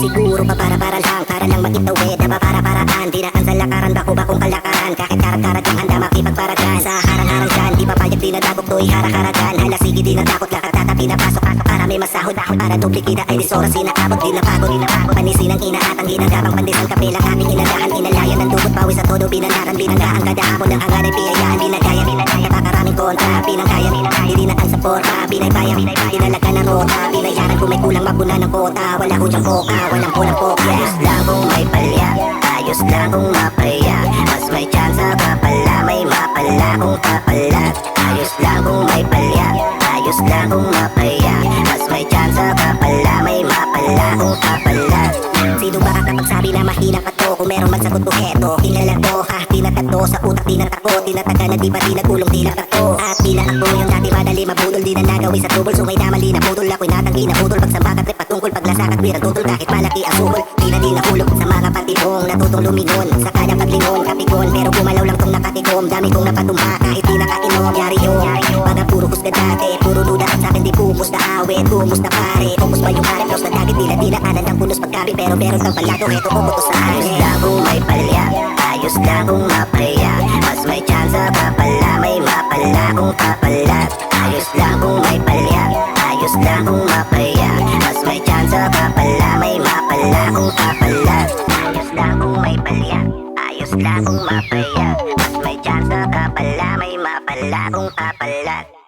siguro para lang, para lang magitawid na para-paraan. Dinaan sa lakaran, bako-bakong kalakaran. Kahit karat-karat ang handa makipagparagan. Sa harang-harang dyan, di papayag, di nadagok, to'y harak-haragan. Hala sige, di natakot, lahat tatapi na pasok-pasok para may masahod. Para dupli kita ay disoras, inaabot, di napagod. Panisin ang inaatang ginagabang pandesal, kape lang aming inadahan. Inalayan ng dugot, pawis sa todo, binanaran, binanggaan. Kada hapon ng hangan ay piyayaan, binagaya. Napakaraming kontra, pinangkaya. Dinaan sa porta, binaybayan. Dinalaga ng rota, binayaran kung may kulang mapuna ng kota. Wala ko diyang koka, walang pulang pokya. Ayos lang kung may palya, ayos lang kung mapaya. Mas may tsansa ka pala, may mapala kung kapalat. Ayos lang kung may palya, ayos lang kung mapaya. Mas may tsansa ka pala, may mapala kung kapalat. Sino ba ang kapagsabi na mahina ka to? Kung meron man sagot ko heto, kilala to ha, tinatato sa utak, tinatakot, tinataga na di ba di nagulong, di nagtato. At di na ako yung dati madali mabudol, di na nagawi sa trouble. So may namali na putol, ako'y natanggi na putol. Pagsambakat, trip patungkol, paglasak at wirang tutol. Kahit malaki ang suhol, di na nahulog sa mga pantibong. Natutong lumingon, sa kanyang paglingon, kapigon. Pero gumalaw lang tong nakatikom, dami kong napatumba. Kahit di nakainom, yari yun. Mga puro kusga dati, puro duda at sa'kin di pupos na awit. Pumos na pare, focus ba yung harap, los na dagit. Dinaanan ng punos pagkabi, pero meron kang palato. Heto ko puto sa akin. Ayos lang kung may palya, ayos lang kung mapaya. Mas may tsansa ka pala, may mapala kung kapalat. Ayos lang kung may palya, ayos lang kung mapaya. Mas may tsansa ka pala, may mapala kung kapalat. Ayos lang kung may palya, ayos lang kung mapaya. Mas may tsansa ka pala, may mapala kung kapalat.